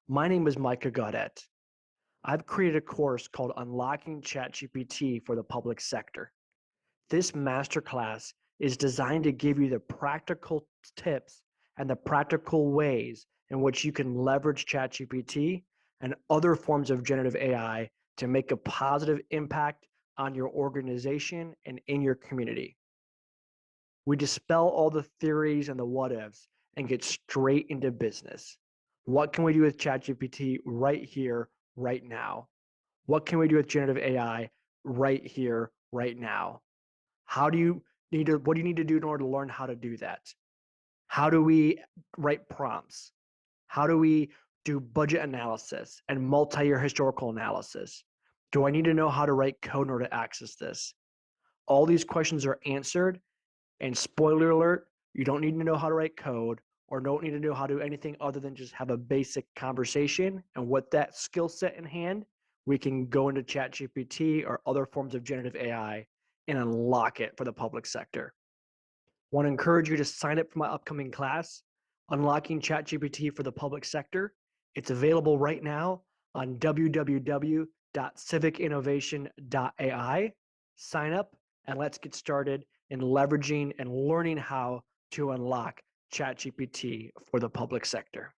My name is Micah Gaudet. I've created a course called Unlocking ChatGPT for the Public Sector. This masterclass is designed to give you the practical tips and the practical ways in which you can leverage ChatGPT and other forms of generative AI to make a positive impact on your organization and in your community. We dispel all the theories and the what ifs and get straight into business. What can we do with ChatGPT right here, right now? What can we do with generative AI right here, right now? What do you need to do in order to learn how to do that? How do we write prompts? How do we do budget analysis and multi-year historical analysis? Do I need to know how to write code in order to access this? All these questions are answered. And spoiler alert, you don't need to know how to write code or don't need to know how to do anything other than just have a basic conversation. And with that skill set in hand, we can go into ChatGPT or other forms of generative AI and unlock it for the public sector. Want to encourage you to sign up for my upcoming class, Unlocking ChatGPT for the Public Sector. It's available right now on www.civicinnovation.ai. Sign up and let's get started in leveraging and learning how to unlock ChatGPT for the public sector.